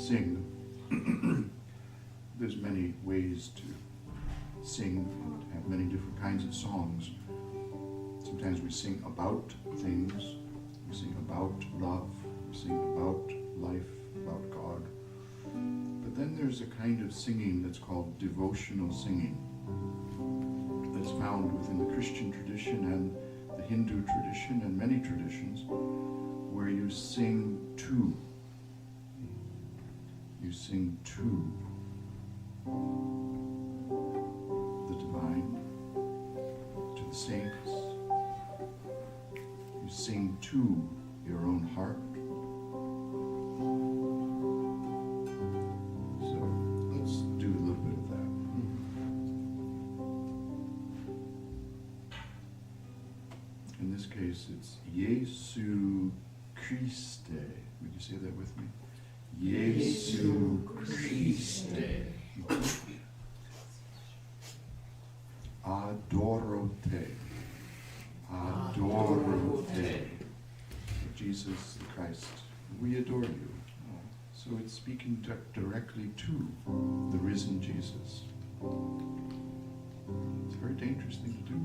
sing, there's many ways to sing and have many different kinds of songs. Sometimes we sing about things, we sing about love, we sing about life, about God. But then there's a kind of singing that's called devotional singing, that's found within the Christian tradition and the Hindu tradition and many traditions, where you sing to. You sing to the divine, to the saints. You sing to your own heart. So let's do a little bit of that. In this case, it's Jesu Christe. Would you say that with me? Jesu Christe. Adoro te. Adoro te. Jesus the Christ, we adore you. So it's speaking directly to the risen Jesus. It's a very dangerous thing to do.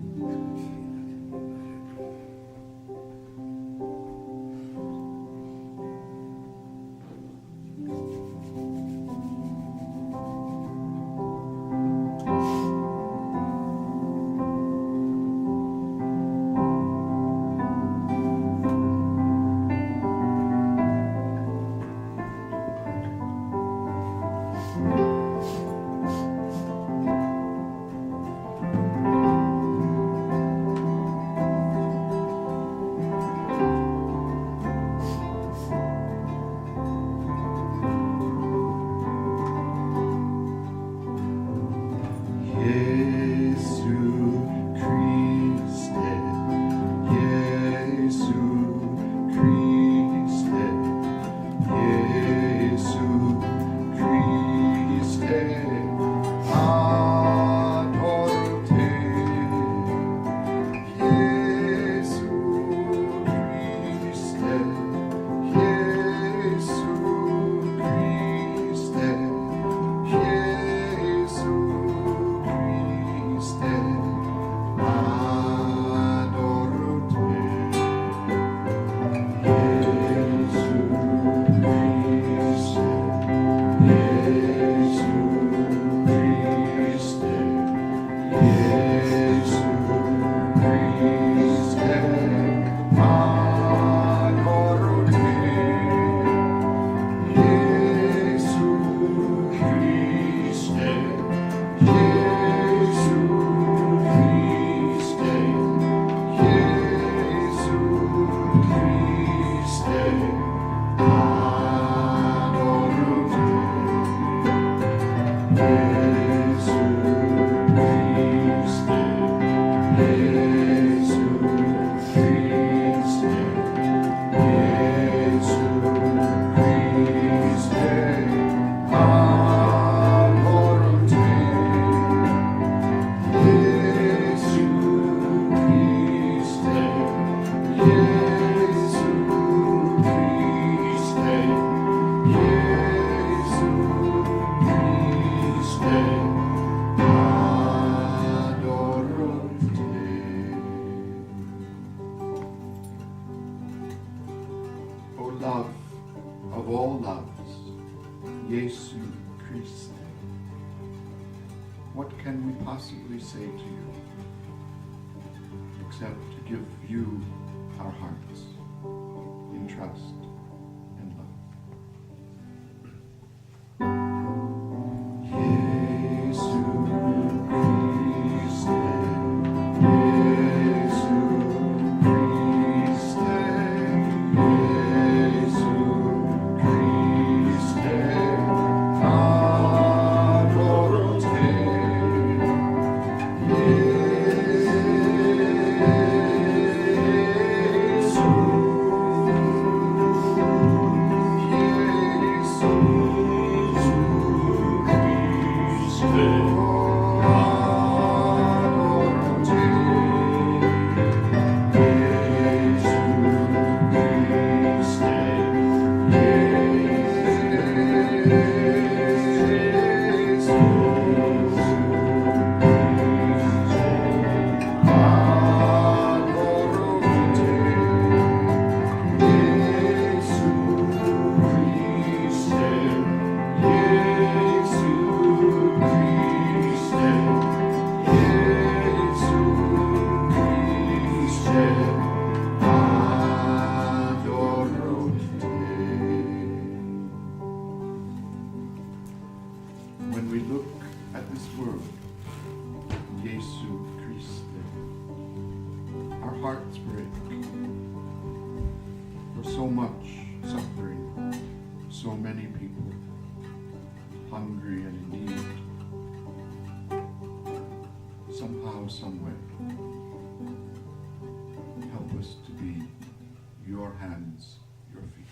Love of all loves, Jesu Christe. What can we possibly say to you except to give you our hearts in trust and love? Jesu Christe, Jesu Christe, Jesu Christe, adoro te. Jesu hearts break for so much suffering, so many people hungry and in need. Somehow, someway, help us to be your hands, your feet.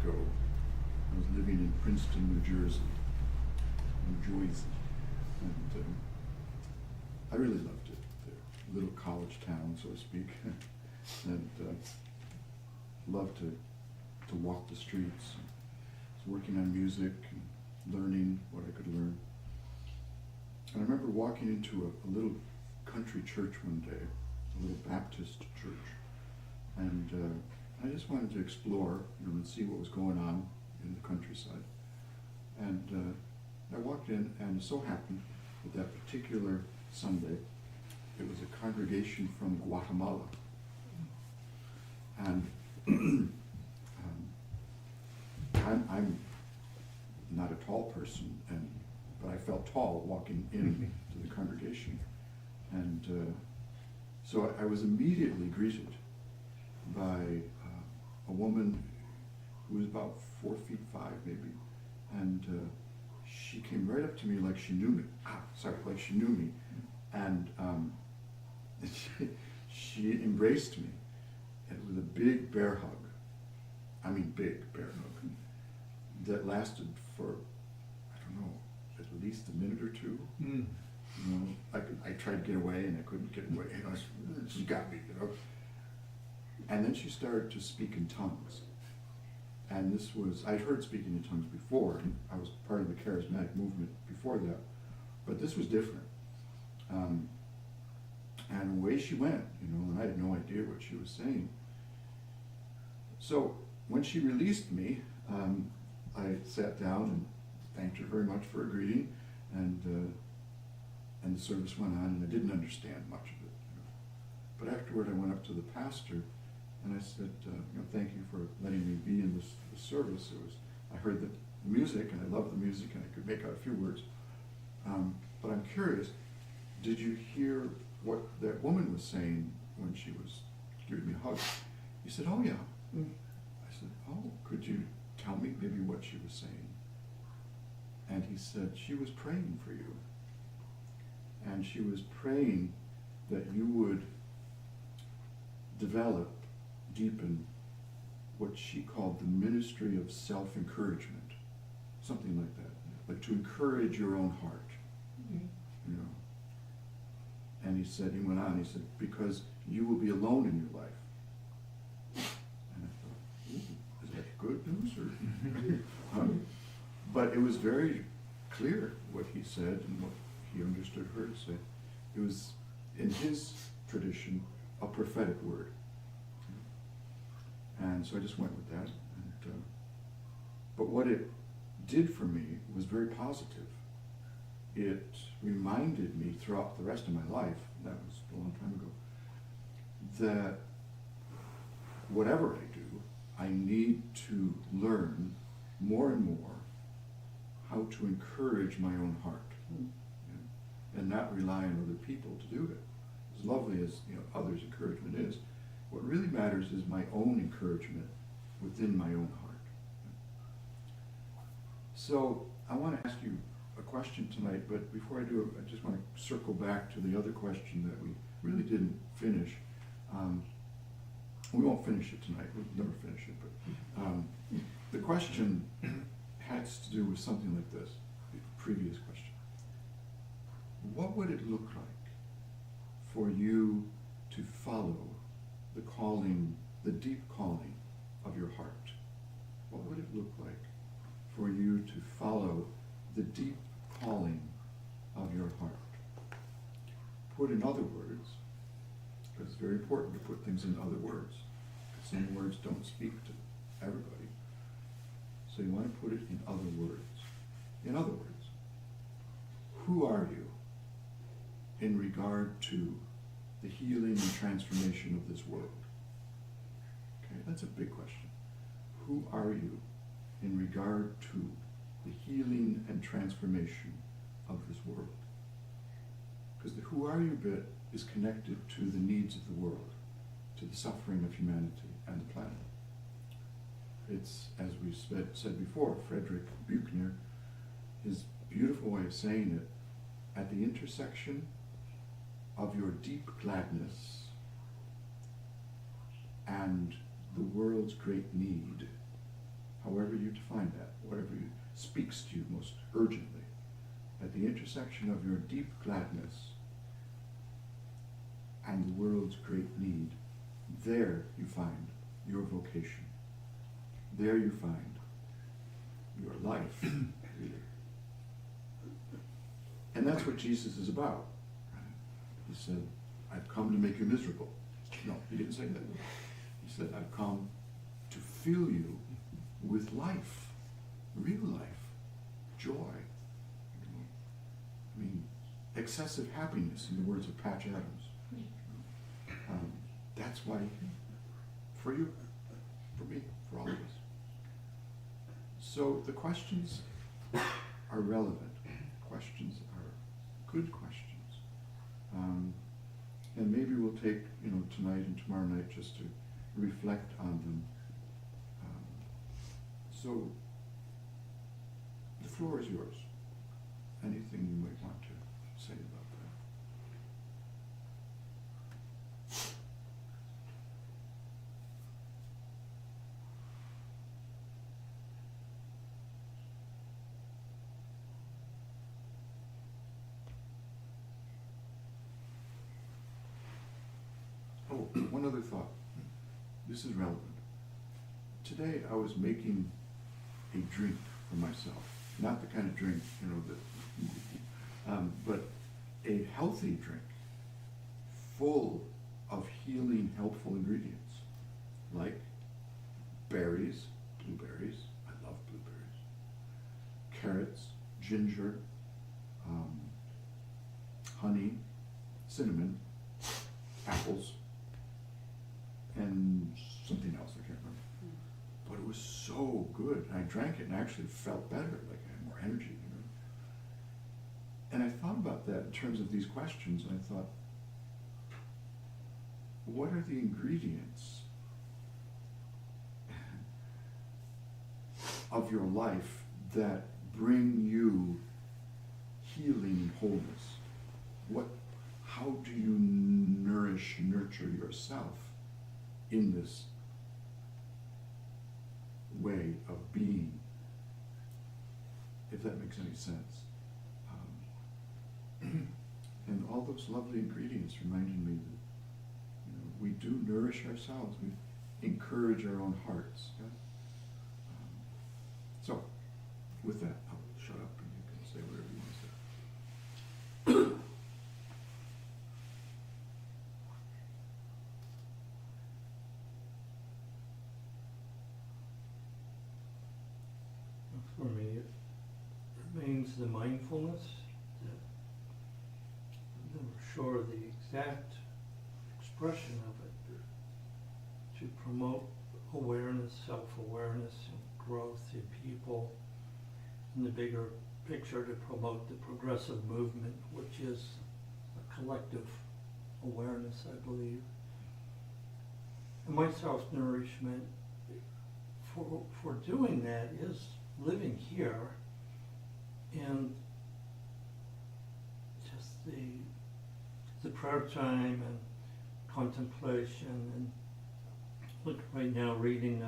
ago, I was living in Princeton, New Jersey, and I really loved it there. Little college town, so to speak, and loved to walk the streets. I was working on music and learning what I could learn. And I remember walking into a little country church one day, a little Baptist church, and I just wanted to explore, and see what was going on in the countryside. And I walked in, and it so happened that particular Sunday, it was a congregation from Guatemala. And I'm not a tall person, but I felt tall walking into the congregation. And so I was immediately greeted by a woman who was about 4'5" maybe, and she came right up to me like she knew me. Like she knew me, and she embraced me, and with a big bear hug. I mean, big bear hug that lasted for, I don't know, at least a minute or two. Mm. I tried to get away and I couldn't get away. She got me. And then she started to speak in tongues. And this was, I'd heard speaking in tongues before. I was part of the charismatic movement before that. But this was different. And away she went, and I had no idea what she was saying. So when she released me, I sat down and thanked her very much for her greeting, and the service went on, and I didn't understand much of it. But afterward, I went up to the pastor, and I said, thank you for letting me be in this service. I heard the music, and I loved the music, and I could make out a few words. But I'm curious, did you hear what that woman was saying when she was giving me a hug? He said, oh yeah. I said, oh, could you tell me maybe what she was saying? And he said, she was praying for you. And she was praying that you would develop, deepen what she called the ministry of self-encouragement, something like that, like to encourage your own heart. And he went on, he said, because you will be alone in your life. And I thought, is that good news? Or but it was very clear what he said and what he understood her to say. It was, in his tradition, a prophetic word. And so I just went with that. But what it did for me was very positive. It reminded me throughout the rest of my life, that was a long time ago, that whatever I do, I need to learn more and more how to encourage my own heart, and not rely on other people to do it. As lovely as others' encouragement is, what really matters is my own encouragement within my own heart. So I want to ask you a question tonight, but before I do, I just want to circle back to the other question that we really didn't finish. We won't finish it tonight. We'll never finish it. But the question has to do with something like this, the previous question. What would it look like for you to follow the calling, the deep calling of your heart? What would it look like for you to follow the deep calling of your heart? Put in other words, because it's very important to put things in other words. Some words don't speak to everybody. So you want to put it in other words. In other words, who are you in regard to the healing and transformation of this world? Okay, that's a big question. Who are you in regard to the healing and transformation of this world? Because the who are you bit is connected to the needs of the world, to the suffering of humanity and the planet. It's, as we said before, Frederick Buechner, his beautiful way of saying it, at the intersection of your deep gladness and the world's great need, however you define that, whatever speaks to you most urgently, at the intersection of your deep gladness and the world's great need, there you find your vocation. There you find your life, really. And that's what Jesus is about. Right? He said, I've come to make you miserable. No, he didn't say that. He said, I've come to fill you with life, real life, joy. I mean, excessive happiness, in the words of Patch Adams. That's why he came. For you, for me, for all of us. So the questions are relevant. Questions are good questions. And maybe we'll take, tonight and tomorrow night just to reflect on them. So the floor is yours. Anything you might want to say about that? Oh, one other thought. This is relevant. Today I was making a drink for myself. Not the kind of drink, but a healthy drink, full of healing, helpful ingredients, like berries, blueberries. I love blueberries. Carrots, ginger, honey, cinnamon, apples, and something else I can't remember. But it was so good. I drank it and actually felt better, like I had more energy. And I thought about that in terms of these questions, and I thought, what are the ingredients of your life that bring you healing and wholeness? How do you nurture yourself in this way of being, if that makes any sense? And all those lovely ingredients reminded me that we do nourish ourselves, we encourage our own hearts. Yeah? So, with that, I'll shut up and you can say whatever you want to say. For me, it remains the mindfulness. I'm never sure of the exact expression of it. To promote awareness, self-awareness, and growth in people. In the bigger picture, to promote the progressive movement, which is a collective awareness, I believe. And my self-nourishment for doing that is living here and just the prayer time and contemplation, and look right now reading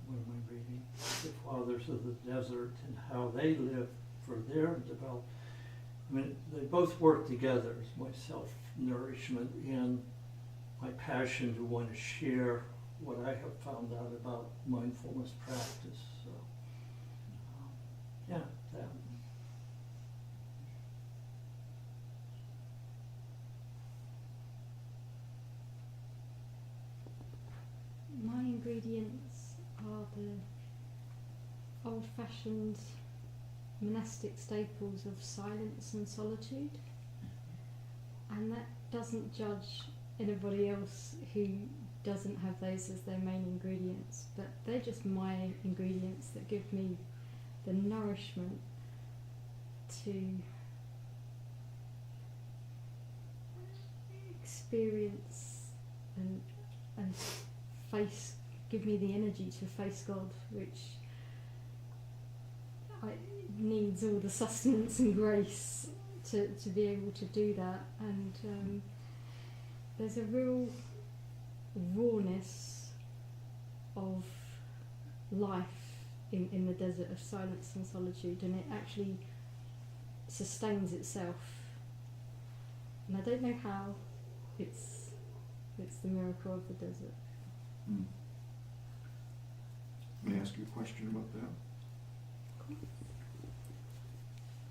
what am I reading? The Fathers of the Desert and how they live for their development. I mean, they both work together as my self-nourishment and my passion to want to share what I have found out about mindfulness practice. So, yeah, that. My ingredients are the old-fashioned monastic staples of silence and solitude, and that doesn't judge anybody else who doesn't have those as their main ingredients, but they're just my ingredients that give me the nourishment to experience and give me the energy to face God, which needs all the sustenance and grace to be able to do that. And there's a real rawness of life in the desert of silence and solitude, and it actually sustains itself. And I don't know how. It's the miracle of the desert. Mm. May I ask you a question about that?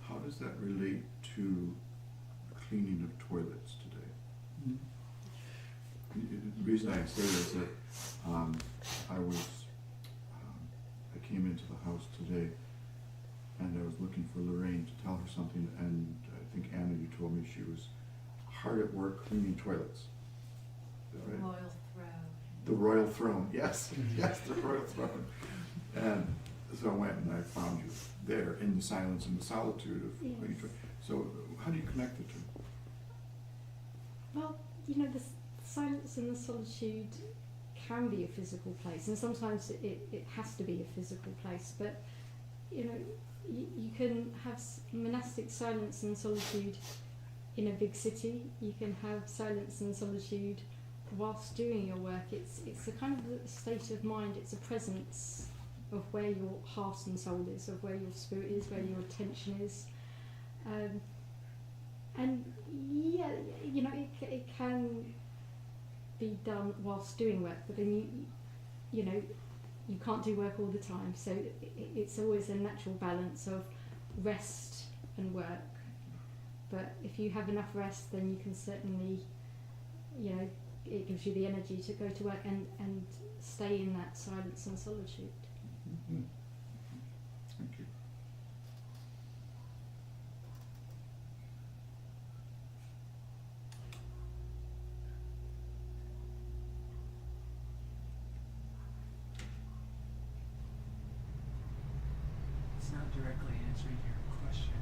How does that relate to cleaning of toilets today? Mm. The reason I say is that I came into the house today and I was looking for Lorraine to tell her something, and I think Anna, you told me she was hard at work cleaning toilets. Is that right? Royal Throne. The Royal Throne, yes, yes, the Royal Throne. And so I went and I found you there in the silence and the solitude of cleaning toilets. So how do you connect the two? Well, the silence and the solitude can be a physical place, and sometimes it has to be a physical place, but you can have monastic silence and solitude in a big city. You can have silence and solitude whilst doing your work. It's a kind of a state of mind, it's a presence of where your heart and soul is, of where your spirit is, where your attention is. And yeah, it can be done whilst doing work, but then you can't do work all the time, so it's always a natural balance of rest and work. But if you have enough rest, then you can certainly, it gives you the energy to go to work and stay in that silence and solitude. Mm-hmm. Thank you. It's not directly answering your question,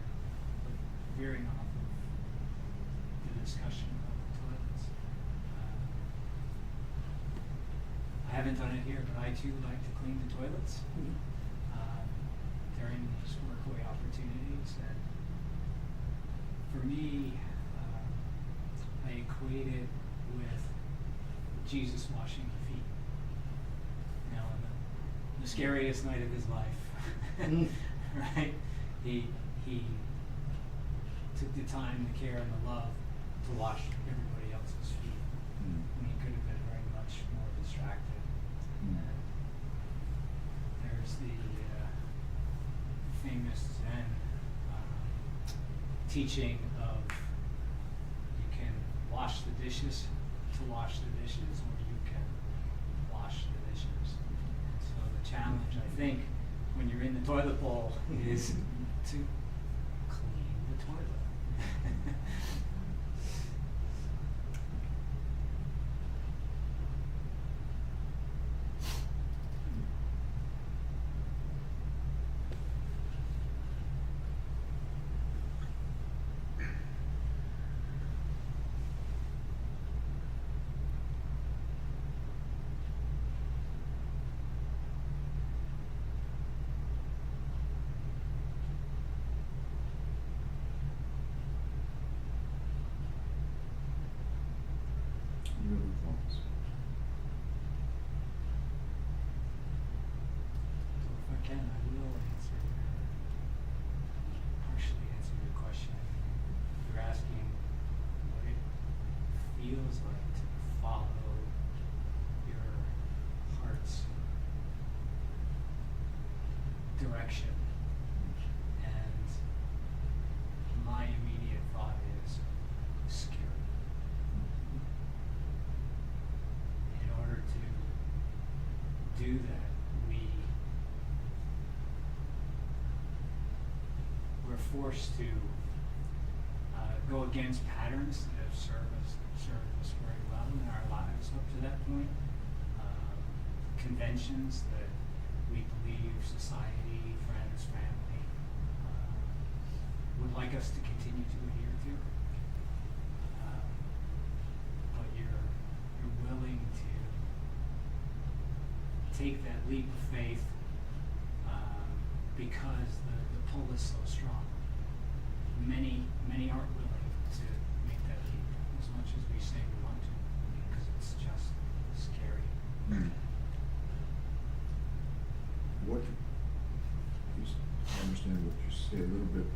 but veering off of the discussion about the toilets. I haven't done it here, but I too like to clean the toilets during these workaway opportunities. And for me, I equate it with Jesus washing the feet. On the scariest night of his life, right? He took the time, the care, and the love to wash everybody else's feet. And he could have been very much more distracted. There's the famous Zen teaching of you can wash the dishes to wash the dishes, or you can wash the dishes. So the challenge, I think, when you're in the toilet bowl is to clean the toilet. Any other thoughts? So if I can, I will partially answer your question. You're asking what it feels like to follow your heart's direction. And my immediate thought is scary. In order to do that, we're forced to go against patterns that have served us very well in our lives up to that point. Conventions that we believe society, friends, family would like us to continue to adhere to. But you're willing to take that leap of faith because the pull is so strong. Many aren't willing to make that leap as much as we say we want to, because it's just scary. say a little bit,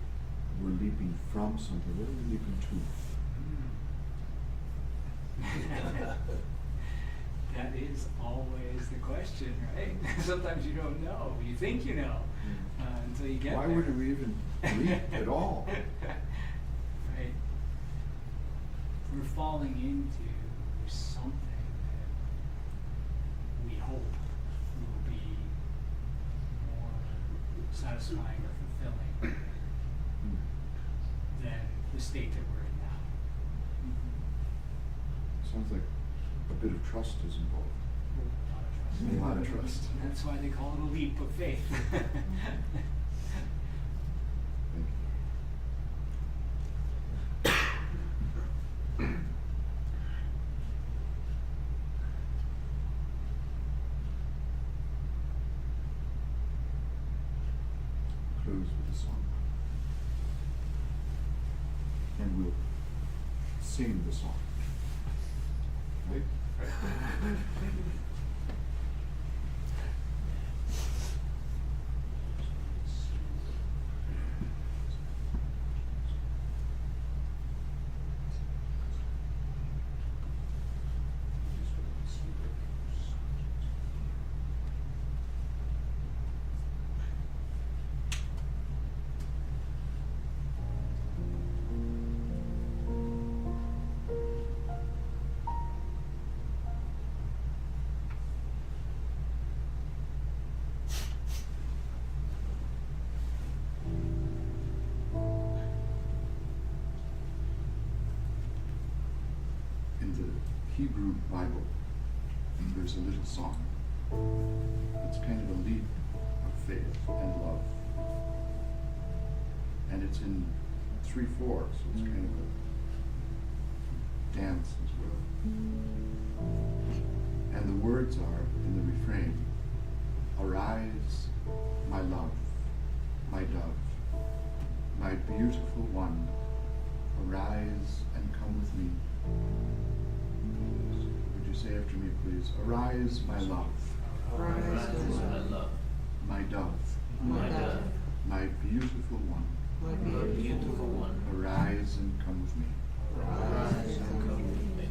we're leaping from something. What are we leaping to? That is always the question, right? Sometimes you don't know. You think you know until you get Why there. would we even leap at all? Right. We're falling into something that we hope will be more satisfying or fulfilling than the state that we're in now. Sounds like a bit of trust is involved. A lot of trust. That's why they call it a leap of faith. Thank you. Close with a song. And we'll sing the song. Right? In the Hebrew Bible, there's a little song. It's kind of a leap of faith and love. And it's in 3/4, so it's kind of a dance as well. And the words are, in the refrain, "Arise, my love, my dove, my beautiful one, arise and come with me." Would you say after me, please? Arise, my love, Arise, my love, my dove, my dove, my beautiful one, my beautiful one, arise and come with me. arise and come with me.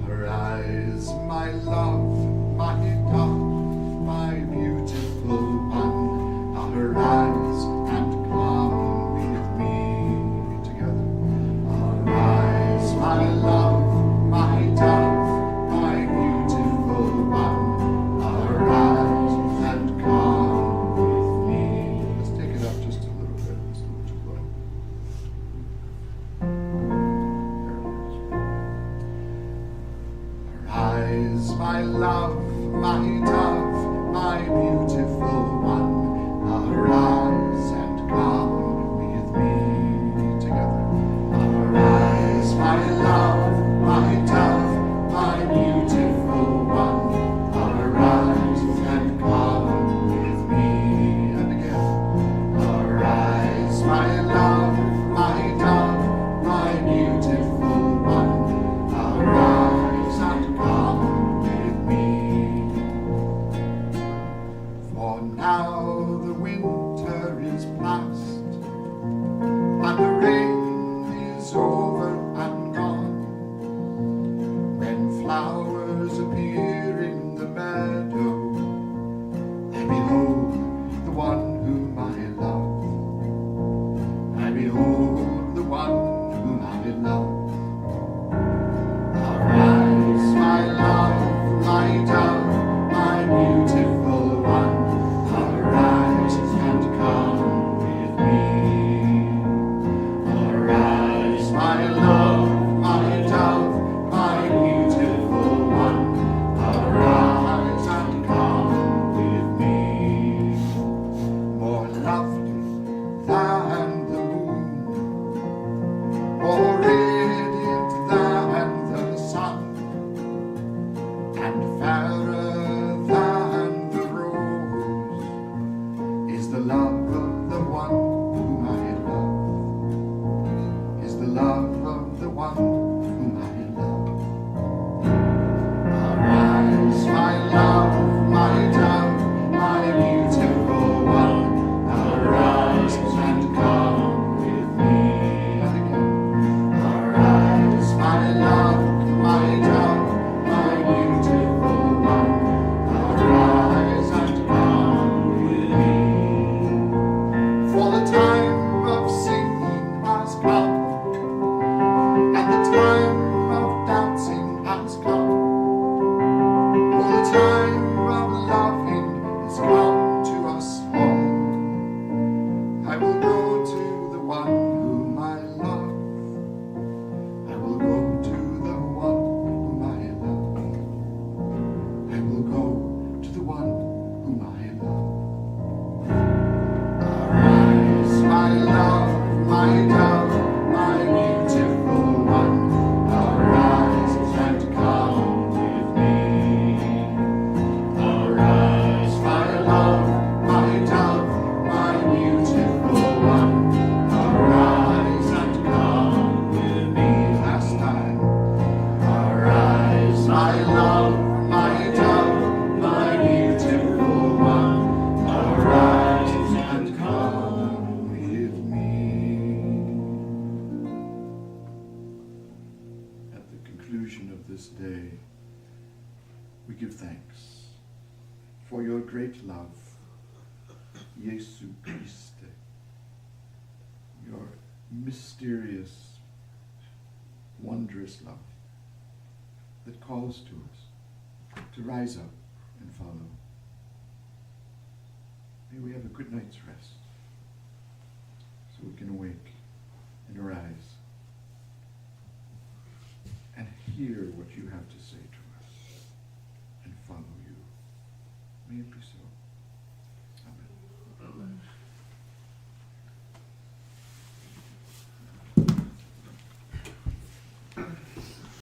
Arise, my love, my dove, my beautiful one, arise and come with me together. Arise, my love, my dove, my beautiful one, arise and come with me. Let's take it up just a little bit. It's a little too low. Arise, my love, my dove, my beautiful one, arise and come with me together. Arise, my love, my dove, my beautiful one, arise and come with me. And again. Arise, my love, my dove, my beautiful one, arise and come with me. For now the winter is past, and the rain is over and gone. When flowers appear in the meadow, I behold the one whom I love. I behold the one whom I love. Arise, my love, my dove, my beautiful one, arise and come with me. Arise, my love, my dove, my beautiful one, arise and come with me. More lovely than the moon, more radiant than the sun, and fairer than the rose, is the love of the one whom I love, is the love of the one my dove, my beautiful one, arise and come with me. Arise, my love, my dove, my beautiful one, arise and come with me. Last time. Arise, my love, my dove, my beautiful one, arise and come with me. At the conclusion of this day, we give thanks for your great love, Jesu Christe, your mysterious, wondrous love that calls to us to rise up and follow. May we have a good night's rest so we can awake and arise and hear what you have to say.